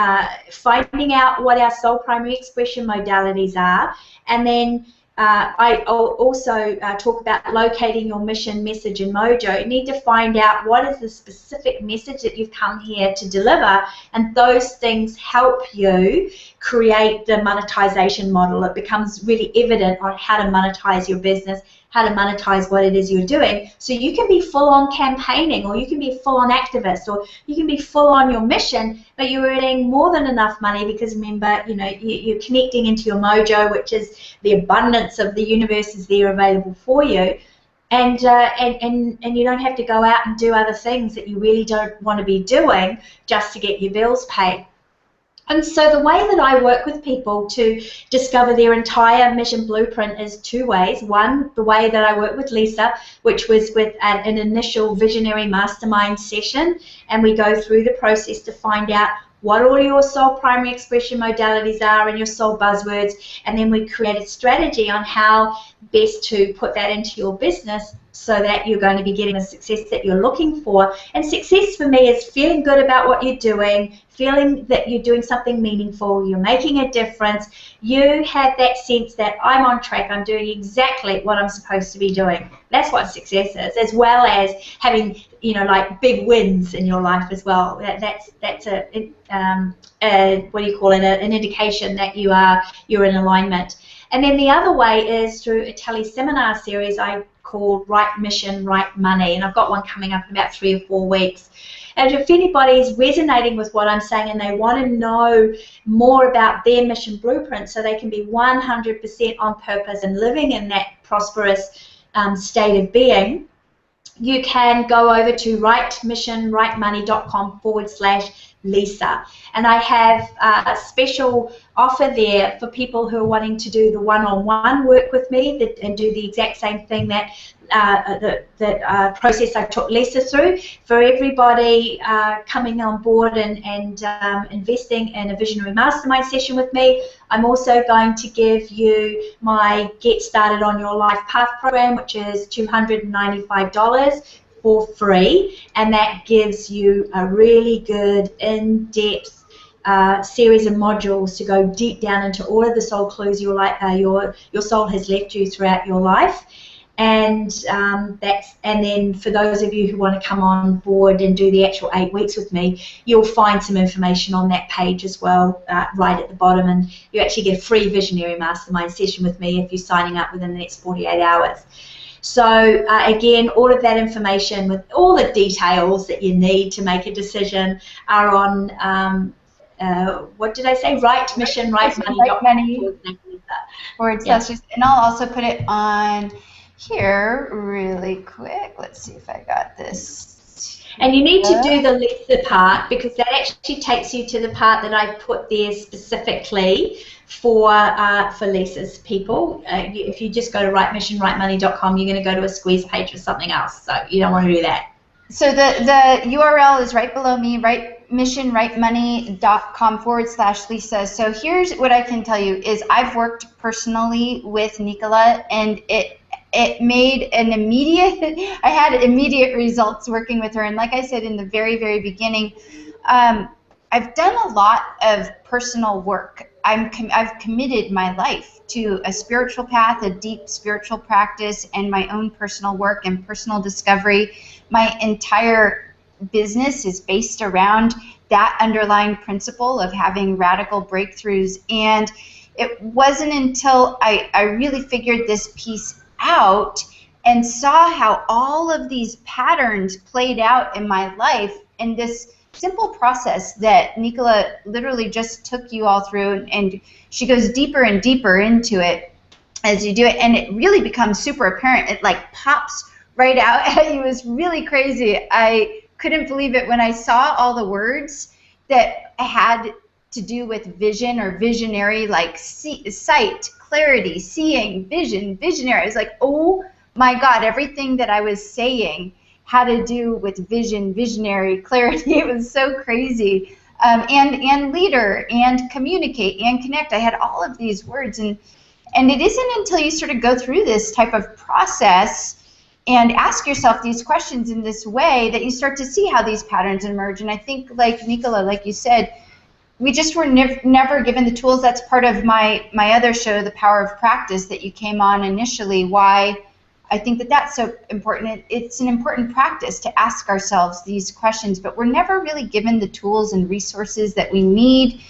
finding out what our soul primary expression modalities are, and then I also talk about locating your mission, message, and mojo. You need to find out what is the specific message that you've come here to deliver, and those things help you create the monetization model. It becomes really evident on how to monetize your business, how to monetize what it is you're doing. So you can be full-on campaigning, or you can be full-on activist, or you can be full-on your mission, but you're earning more than enough money because, remember, you know, you're connecting into your mojo, which is the abundance of the universe is there available for you. And you don't have to go out and do other things that you really don't want to be doing just to get your bills paid. And so the way that I work with people to discover their entire mission blueprint is two ways. One, the way that I work with Lisa, which was with an initial visionary mastermind session, and we go through the process to find out what all your soul primary expression modalities are and your soul buzzwords, and then we create a strategy on how best to put that into your business so that you're going to be getting the success that you're looking for. And success for me is feeling good about what you're doing, feeling that you're doing something meaningful, you're making a difference, you have that sense that I'm on track, I'm doing exactly what I'm supposed to be doing. That's what success is, as well as having, you know, like big wins in your life as well. That's what do you call it, an indication that you're in alignment. And then the other way is through a tele-seminar series I called Right Mission, Right Money, and I've got one coming up in about 3 or 4 weeks. And if anybody is resonating with what I'm saying and they want to know more about their mission blueprint so they can be 100% on purpose and living in that prosperous state of being, you can go over to rightmissionrightmoney.com/Lisa. And I have a special offer there for people who are wanting to do the one-on-one work with me and do the exact same thing that process I took Lisa through. For everybody coming on board and investing in a visionary mastermind session with me, I'm also going to give you my Get Started on Your Life Path program, which is $295 for free, and that gives you a really good in-depth series of modules to go deep down into all of the soul clues your soul has left you throughout your life. And then for those of you who want to come on board and do the actual 8 weeks with me, you'll find some information on that page as well, right at the bottom, and you actually get a free visionary mastermind session with me if you're signing up within the next 48 hours. So again, all of that information with all the details that you need to make a decision are on what did I say? Right Mission, Right Money. And I'll also put it on here really quick. Let's see if I got this. And you need to do the Lisa part, because that actually takes you to the part that I've put there specifically for Lisa's people. If you just go to rightmissionrightmoney.com, you're going to go to a squeeze page or something else. So you don't want to do that. So the URL is right below me, rightmissionrightmoney.com/Lisa. So here's what I can tell you is I've worked personally with Nicola, and it made an I had immediate results working with her. And like I said in the very, very beginning, I've done a lot of personal work. I've committed my life to a spiritual path, a deep spiritual practice, and my own personal work and personal discovery. My entire business is based around that underlying principle of having radical breakthroughs. And it wasn't until I really figured this piece out and saw how all of these patterns played out in my life in this simple process that Nicola literally just took you all through, and she goes deeper and deeper into it as you do it, and it really becomes super apparent. It like pops right out at you. It was really crazy. I couldn't believe it when I saw all the words that had to do with vision or visionary, like sight, clarity, seeing, vision, visionary. I was like, oh my God, everything that I was saying had to do with vision, visionary, clarity. It was so crazy. And leader, and communicate, and connect. I had all of these words, and it isn't until you sort of go through this type of process and ask yourself these questions in this way that you start to see how these patterns emerge. And I think, like Nicola, like you said, we just were never given the tools. That's part of my other show, The Power of Practice, that you came on initially. Why I think that that's so important. It's an important practice to ask ourselves these questions, but we're never really given the tools and resources that we need.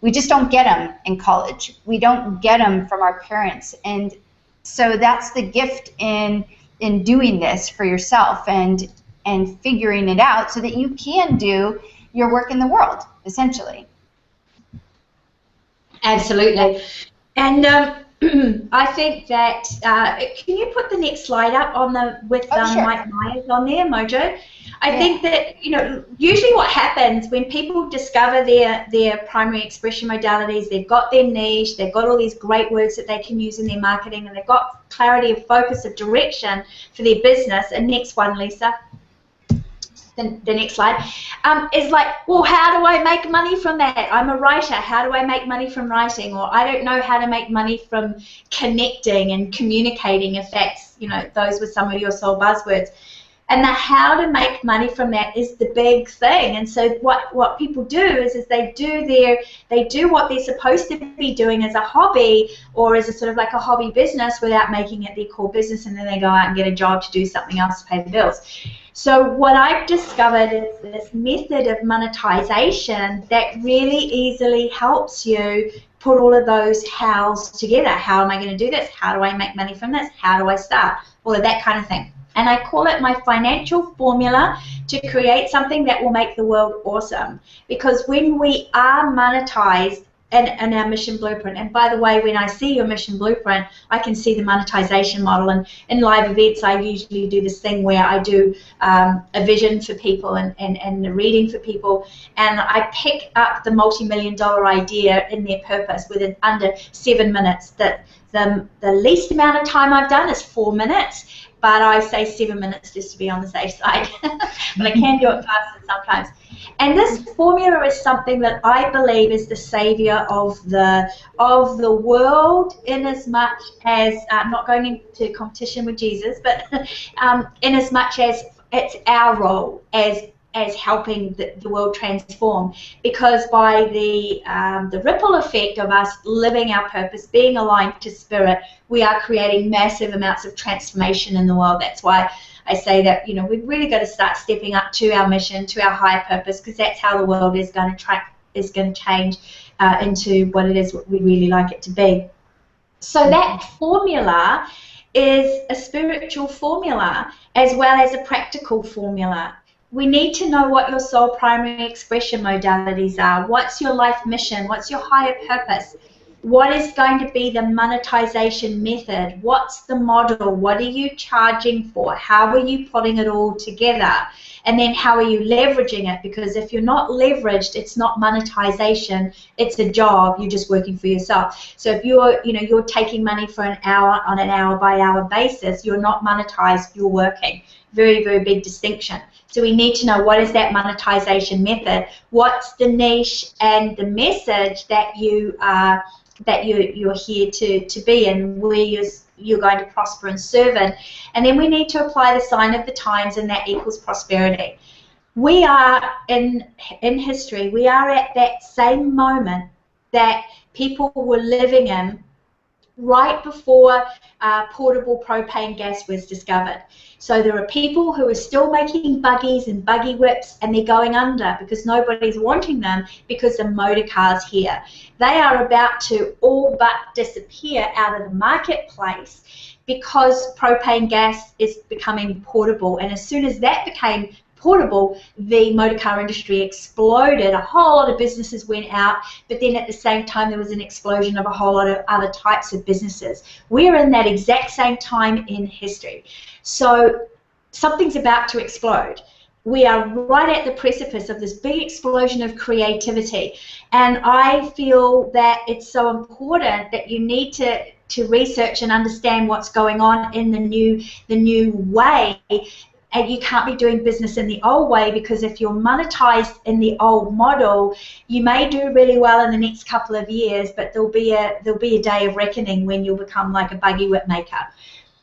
We just don't get them in college. We don't get them from our parents. And so that's the gift in doing this for yourself and figuring it out so that you can do your work in the world, essentially. Absolutely. And I think that, can you put the next slide up on the with sure. Mike Myers on there, Mojo? I think that, usually what happens when people discover their primary expression modalities, they've got their niche, they've got all these great words that they can use in their marketing, and they've got clarity of focus of direction for their business. And next one, Lisa. The next slide, is like, well, how do I make money from that? I'm a writer. How do I make money from writing? Or I don't know how to make money from connecting and communicating, if that's, those were some of your soul buzzwords. And the how to make money from that is the big thing. And so what people do is they do what they're supposed to be doing as a hobby or as a sort of like a hobby business without making it their core business, and then they go out and get a job to do something else to pay the bills. So what I've discovered is this method of monetization that really easily helps you put all of those hows together. How am I going to do this? How do I make money from this? How do I start? All of that kind of thing. And I call it my financial formula to create something that will make the world awesome. Because when we are monetized in our mission blueprint, and by the way, when I see your mission blueprint, I can see the monetization model. And in live events, I usually do this thing where I do a vision for people and a reading for people, and I pick up the multi-million-dollar idea in their purpose within under 7 minutes. The least amount of time I've done is 4 minutes, but I say 7 minutes just to be on the safe side. But I can do it faster sometimes. And this formula is something that I believe is the savior of the world, in as much as not going into competition with Jesus, but in as much as it's our role as helping the world transform, because by the ripple effect of us living our purpose, being aligned to spirit, we are creating massive amounts of transformation in the world. That's why I say that we've really got to start stepping up to our mission, to our higher purpose, because that's how the world is going to change into what it is what we really like it to be. So that formula is a spiritual formula as well as a practical formula. We need to know what your soul primary expression modalities are. What's your life mission? What's your higher purpose? What is going to be the monetization method? What's the model? What are you charging for? How are you putting it all together? And then how are you leveraging it? Because if you're not leveraged, it's not monetization, it's a job, you're just working for yourself. So if you're taking money for an hour on an hour by hour basis, you're not monetized, you're working. Very, very big distinction. So we need to know what is that monetization method, what's the niche and the message that you're here to be in, where you're going to prosper and serve in. And then we need to apply the sign of the times, and that equals prosperity. We are in history, we are at that same moment that people were living in right before portable propane gas was discovered. So there are people who are still making buggies and buggy whips, and they're going under because nobody's wanting them because the motor car's here. They are about to all but disappear out of the marketplace because propane gas is becoming portable. And as soon as that became portable, the motor car industry exploded. A whole lot of businesses went out, but then at the same time there was an explosion of a whole lot of other types of businesses. We're in that exact same time in history. So something's about to explode. We are right at the precipice of this big explosion of creativity, and I feel that it's so important that you need to research and understand what's going on in the new way. and you can't be doing business in the old way, because if you're monetized in the old model, you may do really well in the next couple of years, but there'll be a day of reckoning when you'll become like a buggy whip maker.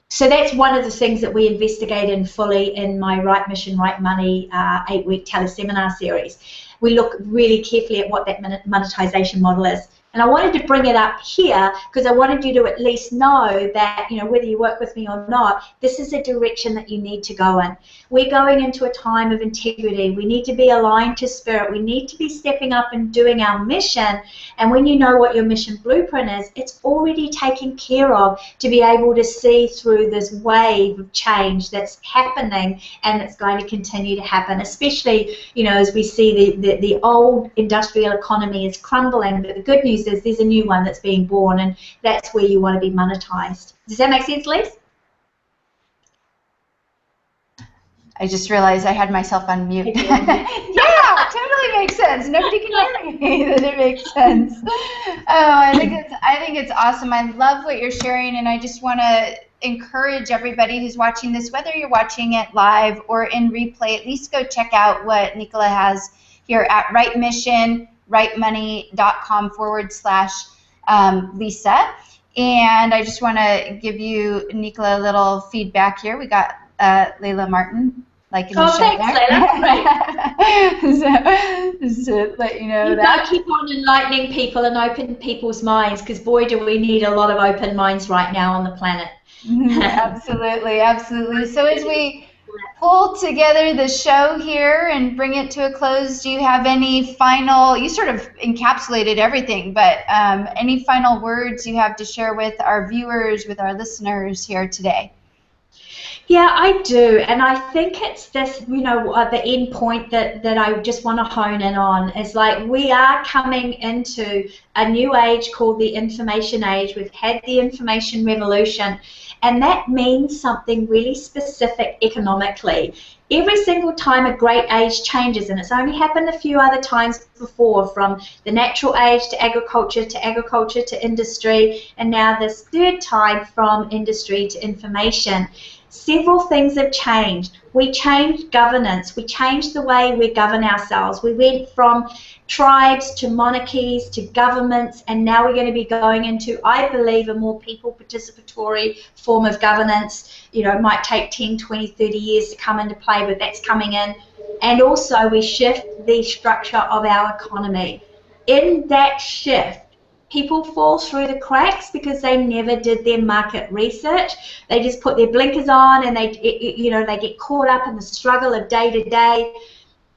So that's one of the things that we investigate in fully in my Right Mission, Right Money 8-week teleseminar series. We look really carefully at what that monetization model is. And I wanted to bring it up here because I wanted you to at least know that, you know, whether you work with me or not, this is a direction that you need to go in. We're going into a time of integrity. We need to be aligned to spirit. We need to be stepping up and doing our mission. And when you know what your mission blueprint is, it's already taken care of to be able to see through this wave of change that's happening and it's going to continue to happen, especially, you know, as we see the old industrial economy is crumbling. But the good news is there's a new one that's being born, and that's where you want to be monetized. Does that make sense, Liz? I just realized I had myself on mute. Yeah, totally makes sense. Nobody can hear me. That it makes sense. Oh, I think it's awesome. I love what you're sharing, and I just want to encourage everybody who's watching this, whether you're watching it live or in replay, at least go check out what Nicola has here at rightmissionrightmoney.com/Lisa. And I just want to give you, Nicola, a little feedback here. We got Leila Martin liking the show. Thanks, Leila. So, just to let you know that. Got to keep on enlightening people and open people's minds, because boy, do we need a lot of open minds right now on the planet. Absolutely, absolutely. So as we pull together the show here and bring it to a close, do you have any final, you sort of encapsulated everything, but any final words you have to share with our viewers, with our listeners here today? Yeah, I do, and I think it's this, you know, the end point that I just want to hone in on is, like, we are coming into a new age called the information age. We've had the information revolution, and that means something really specific economically. Every single time a great age changes, and it's only happened a few other times before, from the natural age to agriculture to industry, and now this third time from industry to information. Several things have changed. We changed governance. We changed the way we govern ourselves. We went from tribes to monarchies to governments, and now we're going to be going into, I believe, a more people participatory form of governance. You know, it might take 10, 20, 30 years to come into play, but that's coming in. And also we shift the structure of our economy. In that shift, people fall through the cracks because they never did their market research. They just put their blinkers on, and they get caught up in the struggle of day to day.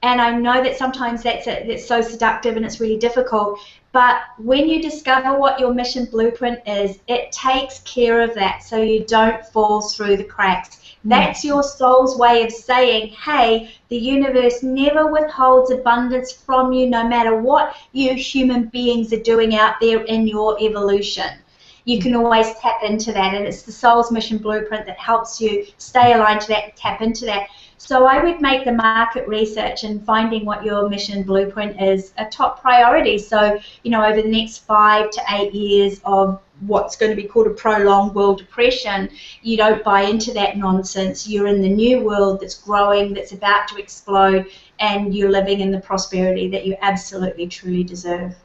And I know that sometimes that's so seductive and it's really difficult. But when you discover what your mission blueprint is, it takes care of that so you don't fall through the cracks. That's your soul's way of saying, hey, the universe never withholds abundance from you, no matter what you human beings are doing out there in your evolution. You can always tap into that, and it's the soul's mission blueprint that helps you stay aligned to that, tap into that. So I would make the market research and finding what your mission blueprint is a top priority. So, you know, over the next 5 to 8 years of what's going to be called a prolonged world depression, you don't buy into that nonsense. You're in the new world that's growing, that's about to explode, and you're living in the prosperity that you absolutely, truly deserve.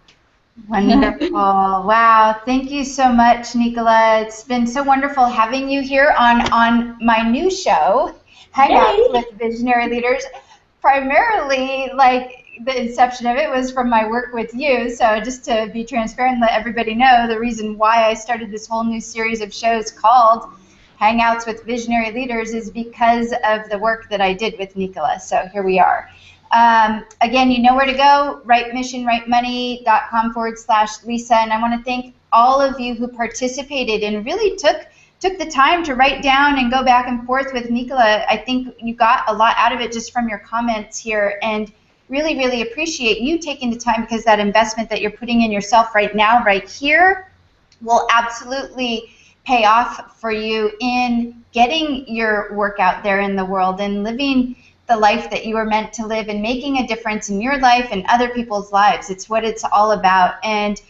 Wonderful. Wow. Thank you so much, Nicola. It's been so wonderful having you here on my new show, Hangouts with Visionary Leaders. Primarily, like, the inception of it was from my work with you. So just to be transparent and let everybody know, the reason why I started this whole new series of shows called Hangouts with Visionary Leaders is because of the work that I did with Nicola. So here we are. Again, you know where to go, rightmissionrightmoney.com/Lisa. And I want to thank all of you who participated and really took the time to write down and go back and forth with Nicola. I think you got a lot out of it just from your comments here, and really, really appreciate you taking the time, because that investment that you're putting in yourself right now, right here, will absolutely pay off for you in getting your work out there in the world and living the life that you were meant to live and making a difference in your life and other people's lives. It's what it's all about. And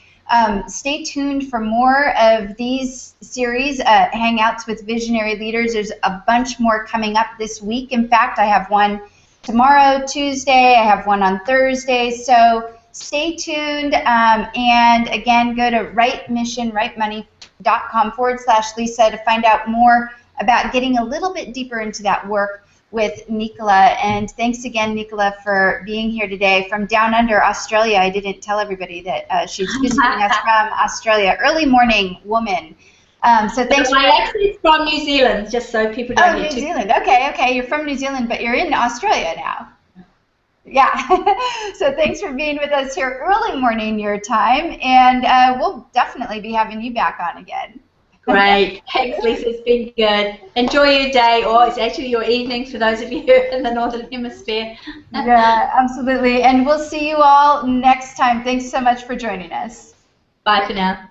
Stay tuned for more of these series, Hangouts with Visionary Leaders. There's a bunch more coming up this week. In fact, I have one tomorrow, Tuesday. I have one on Thursday. So stay tuned. And again, go to rightmoney.com/Lisa to find out more about getting a little bit deeper into that work with Nicola. And thanks again, Nicola, for being here today from down under Australia. I didn't tell everybody that she's visiting us from Australia. Early morning woman. So thanks. My accent's from New Zealand, just so people don't get New Zealand. Okay. You're from New Zealand, but you're in Australia now. Yeah. So thanks for being with us here early morning your time, and we'll definitely be having you back on again. Great. Thanks, Lisa. It's been good. Enjoy your day, or it's actually your evening for those of you in the Northern Hemisphere. Yeah, absolutely. And we'll see you all next time. Thanks so much for joining us. Bye for now.